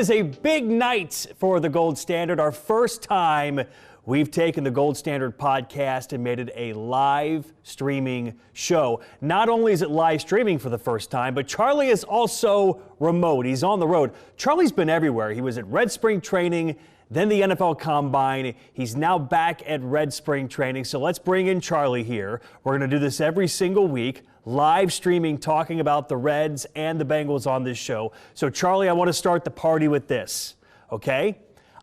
is a big night for the Gold Standard. Our first time we've taken the Gold Standard podcast and made it a live streaming show. Not only is it live streaming for the first time, but Charlie is also remote. He's on the road. Charlie's been everywhere. He was at Red Spring Training, then the NFL Combine. He's now back at Red Spring Training. So let's bring in Charlie here. We're going to do this every single week, live streaming, talking about the Reds and the Bengals on this show. So Charlie, I want to start the party with this, okay?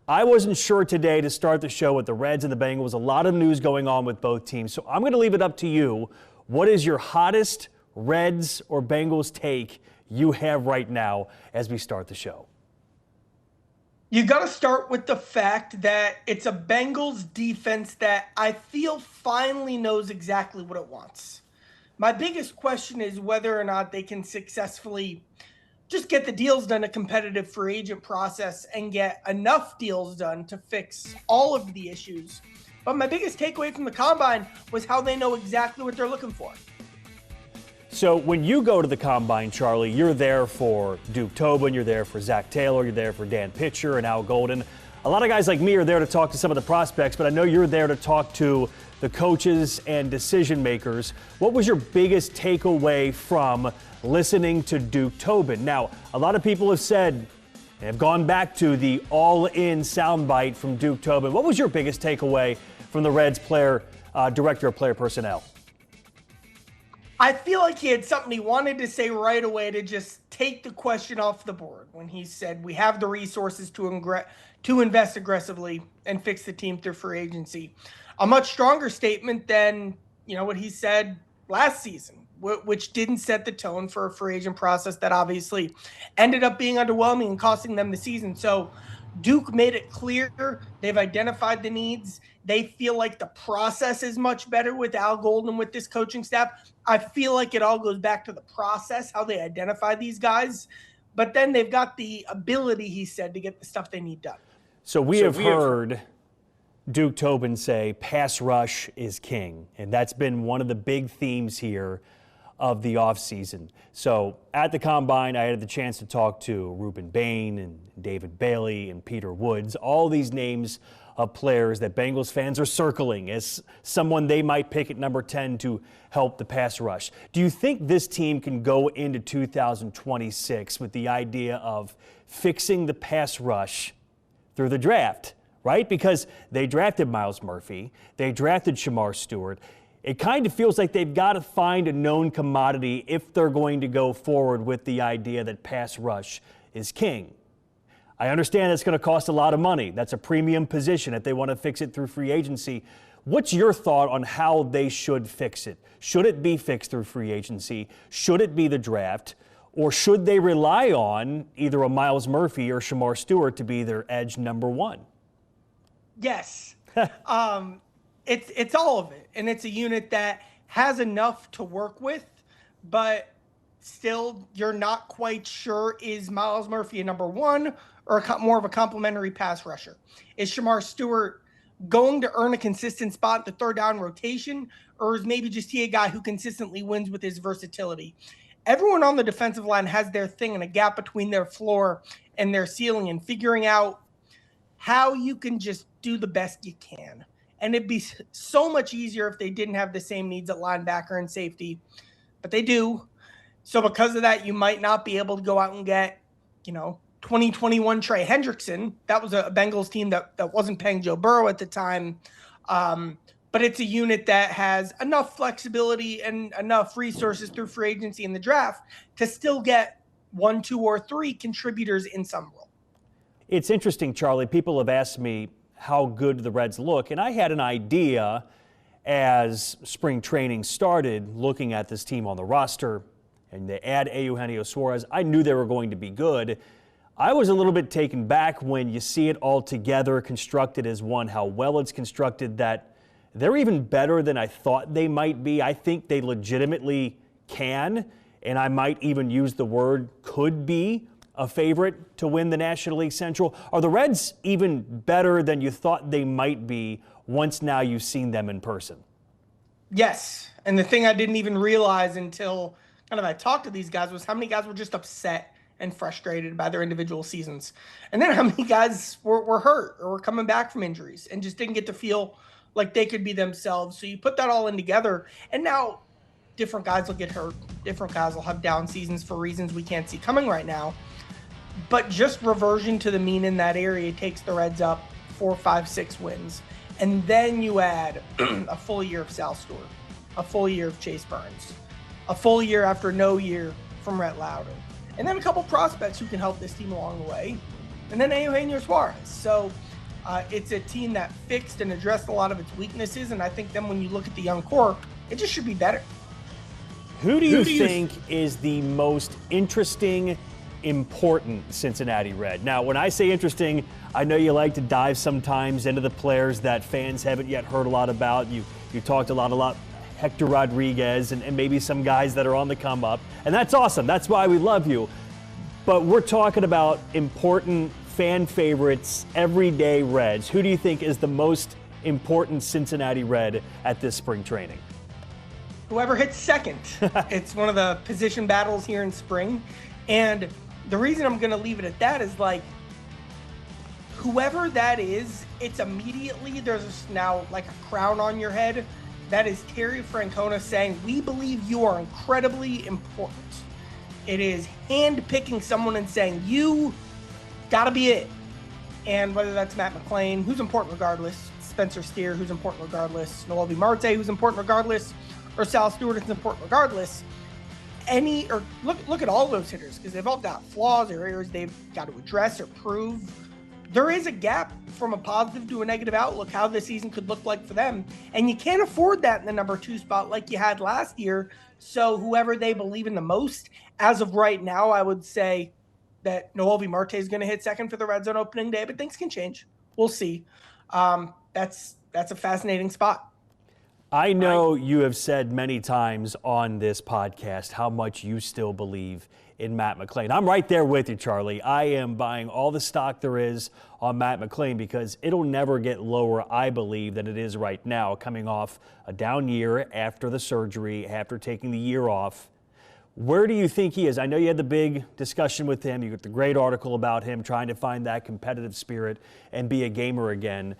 I wasn't sure today to start the show with the Reds and the Bengals. A lot of news going on with both teams. So I'm going to leave it up to you. What is your hottest Reds or Bengals take you have right now as we start the show? You got to start with the fact that it's a Bengals defense that I feel finally knows exactly what it wants. My biggest question is whether or not they can successfully just get the deals done, a competitive free agent process, and get enough deals done to fix all of the issues. But my biggest takeaway from the Combine was how they know exactly what they're looking for. So when you go to the Combine, Charlie, you're there for Duke Tobin, you're there for Zach Taylor, you're there for Dan Pitcher and Al Golden. A lot of guys like me are there to talk to some of the prospects, but I know you're there to talk to the coaches and decision makers. What was your biggest takeaway from listening to Duke Tobin? Now, a lot of people have said and have gone back to the all-in soundbite from Duke Tobin. What was your biggest takeaway from the Reds director of player personnel? I feel like he had something he wanted to say right away to just take the question off the board when he said, we have the resources to invest aggressively and fix the team through free agency. A much stronger statement than, what he said last season, which didn't set the tone for a free agent process that obviously ended up being underwhelming and costing them the season. So Duke made it clear they've identified the needs. They feel like the process is much better with Al Golden, with this coaching staff. I feel like it all goes back to the process, how they identify these guys. But then they've got the ability, he said, to get the stuff they need done. So we have heard Duke Tobin say pass rush is king, and that's been one of the big themes here of the offseason. So at the Combine, I had the chance to talk to Ruben Bain and David Bailey and Peter Woods, all these names of players that Bengals fans are circling as someone they might pick at number 10 to help the pass rush. Do you think this team can go into 2026 with the idea of fixing the pass rush through the draft, right? Because they drafted Myles Murphy, they drafted Shamar Stewart. It kind of feels like they've got to find a known commodity if they're going to go forward with the idea that pass rush is king. I understand it's going to cost a lot of money. That's a premium position if they want to fix it through free agency. What's your thought on how they should fix it? Should it be fixed through free agency? Should it be the draft? Or should they rely on either a Myles Murphy or Shamar Stewart to be their edge number one? Yes. It's all of it, and it's a unit that has enough to work with, but still you're not quite sure, is Myles Murphy a number one or more of a complementary pass rusher? Is Shamar Stewart going to earn a consistent spot in the third down rotation, or is maybe just he a guy who consistently wins with his versatility? Everyone on the defensive line has their thing and a gap between their floor and their ceiling, and figuring out how you can just do the best you can. And it'd be so much easier if they didn't have the same needs at linebacker and safety, but they do. So because of that, you might not be able to go out and get, 2021 Trey Hendrickson. That was a Bengals team that wasn't paying Joe Burrow at the time. But it's a unit that has enough flexibility and enough resources through free agency in the draft to still get 1, 2, or 3 contributors in some role. It's interesting, Charlie. People have asked me how good the Reds look, and I had an idea as spring training started, looking at this team on the roster, and they add Eugenio Suarez. I knew they were going to be good. I was a little bit taken back when you see it all together, constructed as one, how well it's constructed, that they're even better than I thought they might be. I think they legitimately can, and I might even use the word could be a favorite to win the National League Central. Are the Reds even better than you thought they might be once now you've seen them in person? Yes, and the thing I didn't even realize until kind of I talked to these guys was how many guys were just upset and frustrated by their individual seasons. And then how many guys were hurt or were coming back from injuries and just didn't get to feel like they could be themselves. So you put that all in together, and now different guys will get hurt. Different guys will have down seasons for reasons we can't see coming right now. But just reversion to the mean in that area takes the Reds up 4, 5, 6 wins. And then you add a full year of Sal Stewart, a full year of Chase Burns, a full year after no year from Rhett Loudon, and then a couple prospects who can help this team along the way, and then Eugenio Suarez. So it's a team that fixed and addressed a lot of its weaknesses, and I think then when you look at the young core, it just should be better. Who do you think is the most interesting, important Cincinnati Red? Now, when I say interesting, I know you like to dive sometimes into the players that fans haven't yet heard a lot about. You talked a lot Hector Rodriguez and maybe some guys that are on the come up, and that's awesome. That's why we love you. But we're talking about important fan favorites, everyday Reds. Who do you think is the most important Cincinnati Red at this spring training? Whoever hits second. It's one of the position battles here in spring. And the reason I'm going to leave it at that is, like, whoever that is, it's immediately, there's now like a crown on your head. That is Terry Francona saying, we believe you are incredibly important. It is hand-picking someone and saying, you got to be it. And whether that's Matt McLain, who's important regardless, Spencer Steer, who's important regardless, Noelvi Marte, who's important regardless, or Sal Stewart, who's important regardless, look at all those hitters, because they've all got flaws or areas they've got to address or prove. There is a gap from a positive to a negative outlook, how this season could look like for them. And you can't afford that in the number 2 spot like you had last year. So whoever they believe in the most, as of right now, I would say that Noelvi Marte is going to hit second for the Reds on opening day, but things can change. We'll see. That's a fascinating spot. I know you have said many times on this podcast how much you still believe in Matt McLain. I'm right there with you, Charlie. I am buying all the stock there is on Matt McLain because it'll never get lower, I believe, than it is right now, coming off a down year after the surgery, after taking the year off. Where do you think he is? I know you had the big discussion with him. You got the great article about him trying to find that competitive spirit and be a gamer again.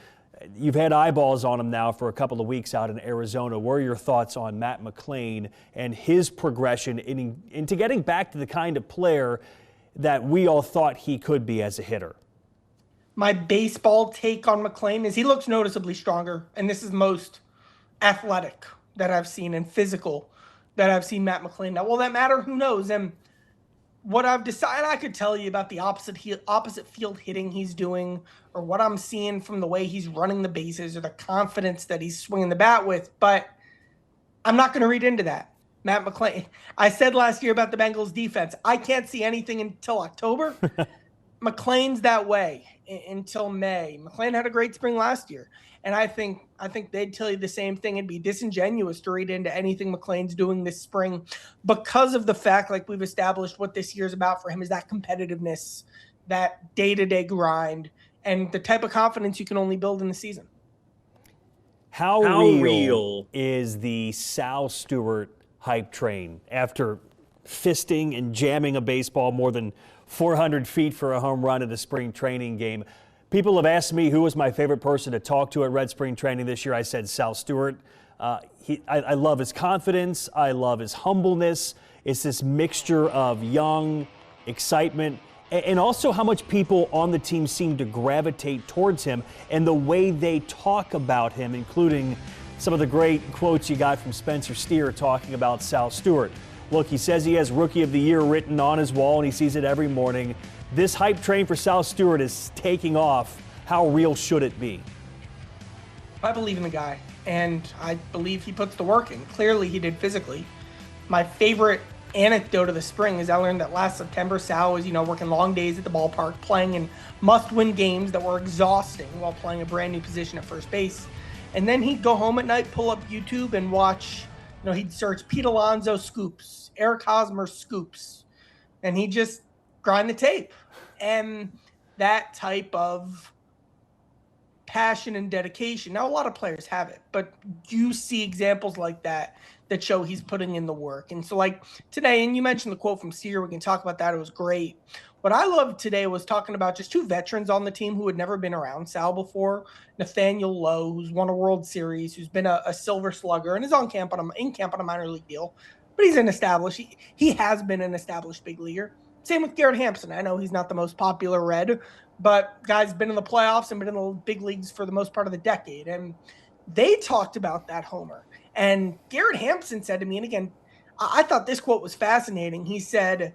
You've had eyeballs on him now for a couple of weeks out in Arizona. What are your thoughts on Matt McLain and his progression into getting back to the kind of player that we all thought he could be as a hitter? My baseball take on McLain is he looks noticeably stronger, and this is most athletic that I've seen and physical that I've seen Matt McLain. Now, will that matter? Who knows? And what I've decided I could tell you about the opposite field hitting he's doing, or what I'm seeing from the way he's running the bases, or the confidence that he's swinging the bat with, but I'm not going to read into that. Matt McLain, I said last year about the Bengals defense, I can't see anything until October. McLain's that way until May. McLain had a great spring last year, and I think they'd tell you the same thing. It'd be disingenuous to read into anything McLain's doing this spring because of the fact, like we've established, what this year's about for him is that competitiveness, that day-to-day grind, and the type of confidence you can only build in the season. How real is the Sal Stewart hype train after fisting and jamming a baseball more than 400 feet for a home run at a spring training game? People have asked me who was my favorite person to talk to at Red Spring Training this year. I said Sal Stewart. I love his confidence. I love his humbleness. It's this mixture of young excitement and also how much people on the team seem to gravitate towards him and the way they talk about him, including some of the great quotes you got from Spencer Steer talking about Sal Stewart. Look, he says he has Rookie of the Year written on his wall and he sees it every morning. This hype train for Sal Stewart is taking off. How real should it be? I believe in the guy, and I believe he puts the work in. Clearly, he did physically. My favorite anecdote of the spring is I learned that last September, Sal was, working long days at the ballpark, playing in must-win games that were exhausting while playing a brand new position at first base. And then he'd go home at night, pull up YouTube, and watch. He'd search Pete Alonso scoops, Eric Hosmer scoops, and he'd just grind the tape. And that type of passion and dedication. Now, a lot of players have it, but you see examples like that that show he's putting in the work. And so, like today, and you mentioned the quote from Steer, we can talk about that. It was great. What I loved today was talking about just two veterans on the team who had never been around Sal before. Nathaniel Lowe, who's won a World Series, who's been a Silver Slugger and is in camp on a minor league deal, but he's an established. He has been an established big leaguer. Same with Garrett Hampson. I know he's not the most popular Red, but guy's been in the playoffs and been in the big leagues for the most part of the decade. And they talked about that homer. And Garrett Hampson said to me, and again, I thought this quote was fascinating. He said,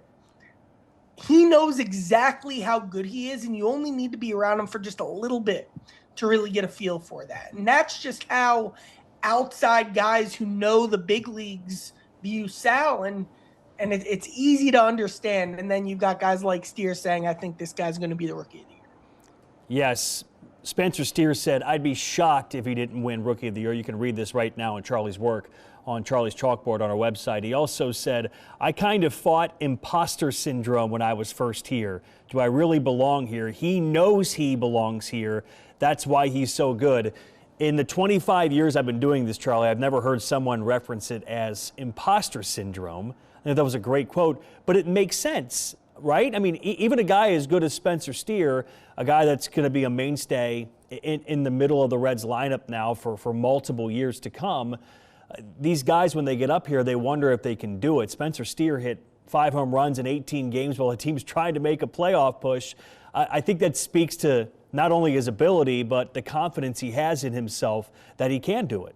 he knows exactly how good he is, and you only need to be around him for just a little bit to really get a feel for that. And that's just how outside guys who know the big leagues view Sal, and it's easy to understand. And then you've got guys like Steer saying, I think this guy's going to be the Rookie of the Year. Yes. Spencer Steer said, I'd be shocked if he didn't win Rookie of the Year. You can read this right now in Charlie's work on Charlie's Chalkboard on our website. He also said, I kind of fought imposter syndrome when I was first here. Do I really belong here? He knows he belongs here. That's why he's so good. In the 25 years I've been doing this, Charlie, I've never heard someone reference it as imposter syndrome. I think that was a great quote, but it makes sense, right? I mean, even a guy as good as Spencer Steer, a guy that's going to be a mainstay in the middle of the Reds lineup now for multiple years to come, these guys, when they get up here, they wonder if they can do it. Spencer Steer hit 5 home runs in 18 games while the team's trying to make a playoff push. I think that speaks to not only his ability, but the confidence he has in himself that he can do it.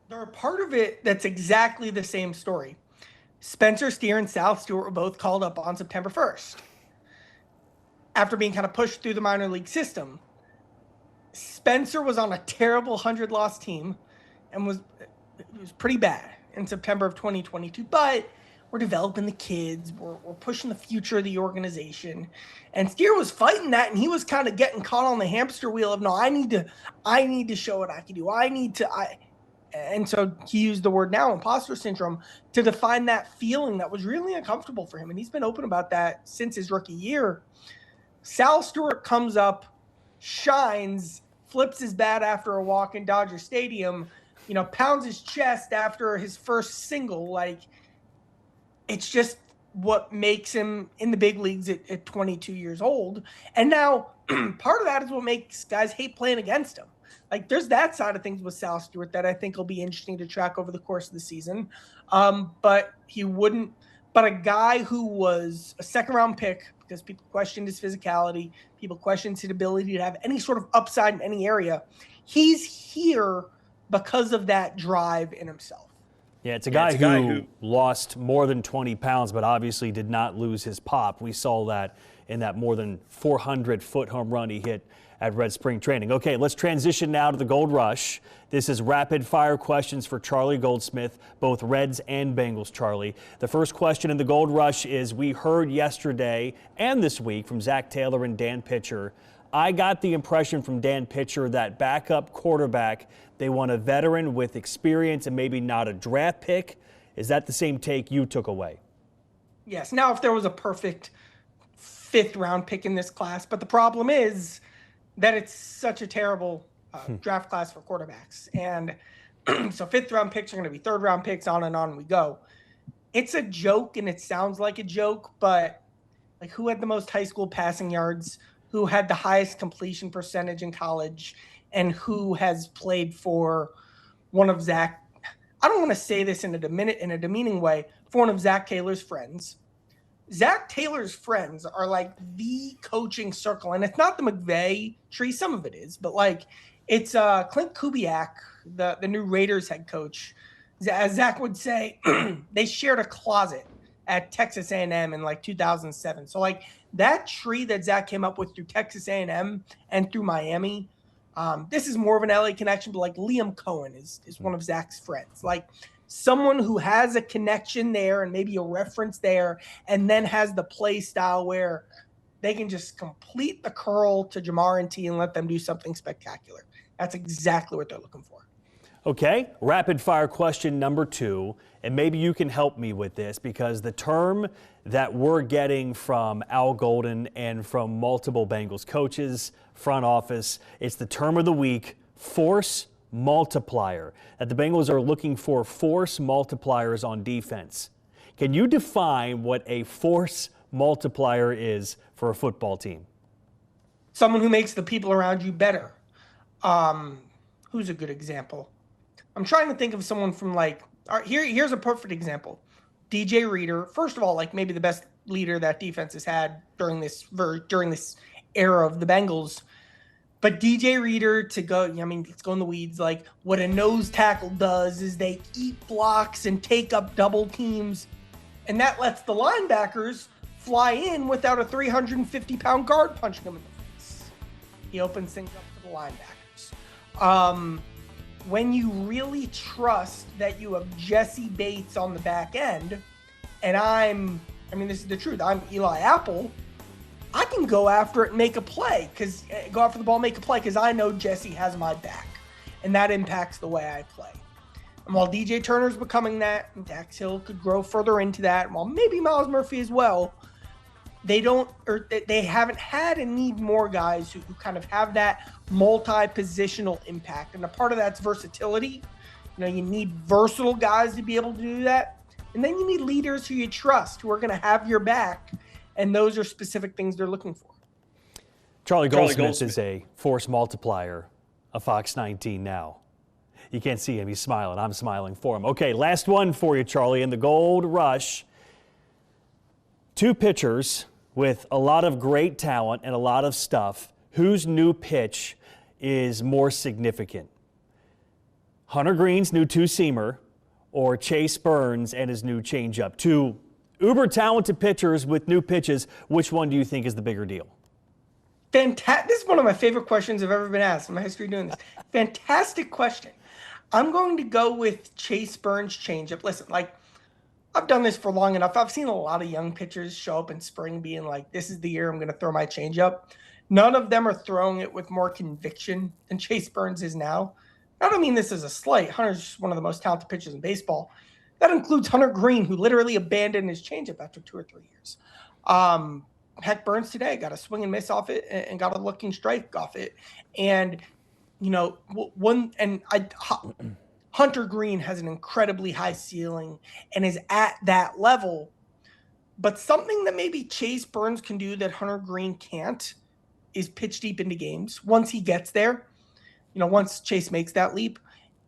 They're a part of it that's exactly the same story. Spencer Steer and Sal Stewart were both called up on September 1st. After being kind of pushed through the minor league system, Spencer was on a terrible 100-loss team and was pretty bad in September of 2022. But we're developing the kids. We're pushing the future of the organization. And Steer was fighting that, and he was kind of getting caught on the hamster wheel of, no, I need to show what I can do. And so he used the word now, imposter syndrome, to define that feeling that was really uncomfortable for him. And he's been open about that since his rookie year. Sal Stewart comes up, shines, flips his bat after a walk in Dodger Stadium, pounds his chest after his first single. Like, it's just what makes him in the big leagues at 22 years old. And now part of that is what makes guys hate playing against him. Like, there's that side of things with Sal Stewart that I think will be interesting to track over the course of the season. But a guy who was a second-round pick, because people questioned his physicality, people questioned his ability to have any sort of upside in any area, he's here because of that drive in himself. Yeah, it's a guy who lost more than 20 pounds, but obviously did not lose his pop. We saw that in that more than 400-foot home run he hit at Red Spring Training. Okay, let's transition now to the Gold Rush. This is rapid-fire questions for Charlie Goldsmith, both Reds and Bengals, Charlie. The first question in the Gold Rush is, we heard yesterday and this week from Zach Taylor and Dan Pitcher. I got the impression from Dan Pitcher that backup quarterback, they want a veteran with experience and maybe not a draft pick. Is that the same take you took away? Yes. Now, if there was a perfect 5th-round pick in this class, but the problem is that it's such a terrible draft class for quarterbacks. And so 5th-round picks are going to be 3rd-round picks, on and on we go. It's a joke, and it sounds like a joke, but like, who had the most high school passing yards, who had the highest completion percentage in college, and who has played for one of Zach, I don't want to say this in a demeaning way, for one of Zach Taylor's friends. Zach Taylor's friends are like the coaching circle, and it's not the McVay tree. Some of it is, but like, it's Clint Kubiak, the new Raiders head coach. As Zach would say, they shared a closet at Texas A&M in like 2007. So like, that tree that Zach came up with through Texas A&M and through Miami, this is more of an LA connection, but like Liam Cohen is one of Zach's friends. Like, someone who has a connection there and maybe a reference there, and then has the play style where they can just complete the curl to Jamar and T and let them do something spectacular. That's exactly what they're looking for. Okay, rapid fire question number 2, and maybe you can help me with this because the term that we're getting from Al Golden and from multiple Bengals coaches, front office, it's the term of the week, force multiplier. That the Bengals are looking for force multipliers on defense. Can you define what a force multiplier is for a football team? Someone who makes the people around you better. Who's a good example? I'm trying to think of someone from here's a perfect example. DJ Reader, first of all, maybe the best leader that defense has had during this era of the Bengals. But DJ Reader to go, let's go in the weeds. What a nose tackle does is they eat blocks and take up double teams. And that lets the linebackers fly in without a 350-pound guard punching them in the face. He opens things up for the linebackers. When you really trust that you have Jesse Bates on the back end, and this is the truth, I'm Eli Apple, I can go after it and make a play, go after the ball, make a play, because I know Jesse has my back, and that impacts the way I play. And while DJ Turner's becoming that, and Dax Hill could grow further into that, and while maybe Miles Murphy as well, they haven't had and need more guys who kind of have that multi-positional impact. And a part of that's versatility. You need versatile guys to be able to do that. And then you need leaders who you trust, who are going to have your back. And those are specific things they're looking for. Charlie Goldsmith is a force multiplier of Fox 19 now. You can't see him. He's smiling. I'm smiling for him. Okay, last one for you, Charlie. In the Gold Rush, 2 pitchers with a lot of great talent and a lot of stuff. Whose new pitch is more significant? Hunter Green's new 2-seamer or Chase Burns and his new changeup? 2 uber talented pitchers with new pitches. Which one do you think is the bigger deal? Fantastic. This is one of my favorite questions I've ever been asked in my history doing this. Fantastic question. I'm going to go with Chase Burns' changeup. Listen, I've done this for long enough. I've seen a lot of young pitchers show up in spring being like, this is the year I'm going to throw my changeup. None of them are throwing it with more conviction than Chase Burns is now. I don't mean this as a slight. Hunter's one of the most talented pitchers in baseball. That includes Hunter Green, who literally abandoned his changeup after 2 or 3 years. Heck, Burns today got a swing and miss off it and got a looking strike off it. And, Hunter Green has an incredibly high ceiling and is at that level. But something that maybe Chase Burns can do that Hunter Green can't is pitch deep into games once he gets there. Once Chase makes that leap.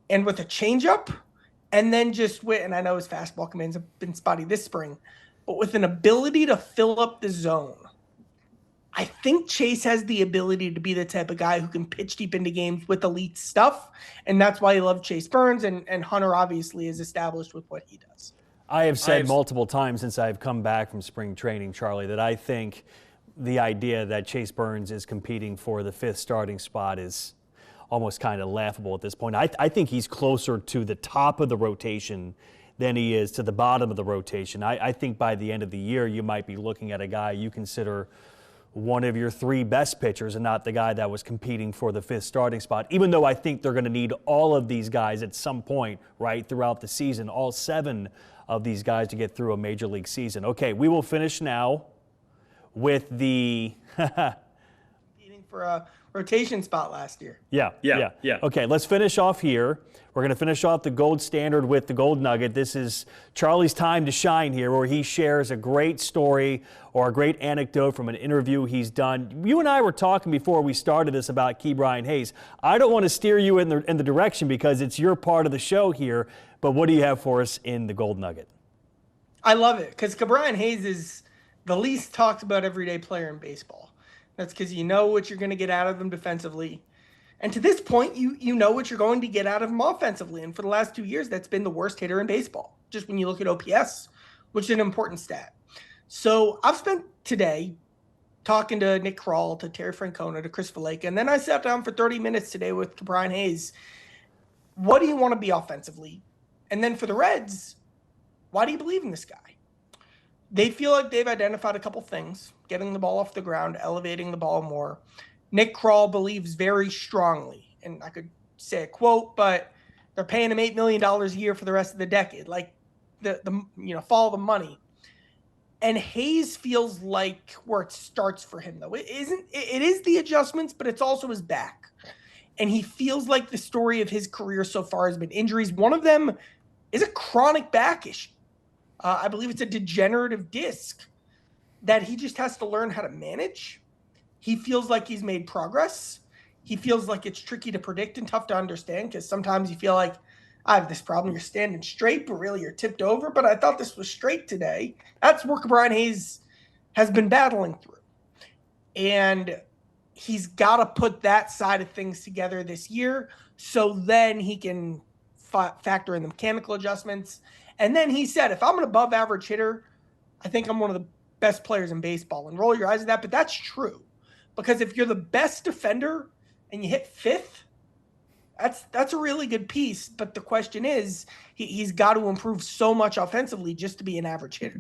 And with a changeup, and then and I know his fastball commands have been spotty this spring, but with an ability to fill up the zone, I think Chase has the ability to be the type of guy who can pitch deep into games with elite stuff, and that's why I love Chase Burns, and Hunter obviously is established with what he does. I have said multiple times since I've come back from spring training, Charlie, that I think the idea that Chase Burns is competing for the 5th starting spot is almost kind of laughable at this point. I think he's closer to the top of the rotation than he is to the bottom of the rotation. I think by the end of the year, you might be looking at a guy you consider one of your 3 best pitchers and not the guy that was competing for the 5th starting spot, even though I think they're going to need all of these guys at some point, right, throughout the season, all 7 of these guys to get through a major league season. Okay, we will finish now with the competing for a rotation spot last year. Yeah. Okay, let's finish off here. We're going to finish off the gold standard with the gold nugget. This is Charlie's time to shine here, where he shares a great story or a great anecdote from an interview he's done. You and I were talking before we started this about Ke'Bryan Hayes. I don't want to steer you in the direction because it's your part of the show here, but what do you have for us in the gold nugget? I love it because Ke'Bryan Hayes is the least talked about everyday player in baseball. That's because you know what you're going to get out of them defensively. And to this point, you know what you're going to get out of him offensively. And for the last 2 years, that's been the worst hitter in baseball, just when you look at OPS, which is an important stat. So I've spent today talking to Nick Kroll, to Terry Francona, to Chris Valaika, and then I sat down for 30 minutes today with Ke'Bryan Hayes. What do you want to be offensively? And then for the Reds, why do you believe in this guy? They feel like they've identified a couple things, getting the ball off the ground, elevating the ball more. Nick Kroll believes very strongly, and I could say a quote, but They're paying him $8 million a year for the rest of the decade. Like follow the money. And Hayes feels like where it starts for him, though. It is the adjustments, but it's also his back. And he feels like the story of his career so far has been injuries. One of them is a chronic back issue. I believe it's a degenerative disc that he just has to learn how to manage. He feels like he's made progress. He feels like it's tricky to predict and tough to understand because sometimes you feel like, I have this problem. You're standing straight, but really you're tipped over. But I thought this was straight today. That's what Brian Hayes has been battling through. And he's got to put that side of things together this year so then he can factor in the mechanical adjustments. And then he said, if I'm an above average hitter, I think I'm one of the best players in baseball. And roll your eyes at that. But that's true. Because if you're the best defender and you hit fifth, that's a really good piece, but the question is, he's got to improve so much offensively just to be an average hitter.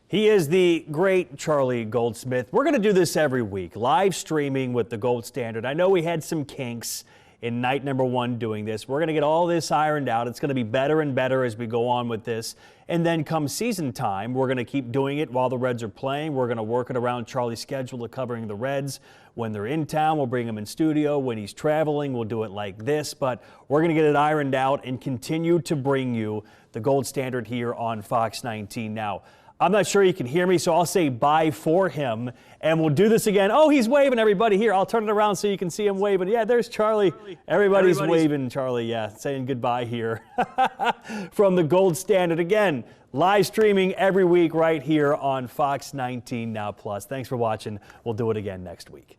He is the great Charlie Goldsmith. We're going to do this every week, live streaming with the Gold Standard. I know we had some kinks in night number 1 doing this. We're going to get all this ironed out. It's going to be better and better as we go on with this. And then come season time, we're going to keep doing it while the Reds are playing. We're going to work it around Charlie's schedule of covering the Reds. When they're in town, we'll bring him in studio. When he's traveling, we'll do it like this. But we're going to get it ironed out and continue to bring you the Gold Standard here on Fox 19. Now, I'm not sure you can hear me, so I'll say bye for him, and we'll do this again. Oh, he's waving, everybody. Here, I'll turn it around so you can see him waving. Yeah, there's Charlie. Everybody's waving, Charlie, yeah, saying goodbye here from the Gold Standard. Again, live streaming every week right here on Fox 19 Now Plus. Thanks for watching. We'll do it again next week.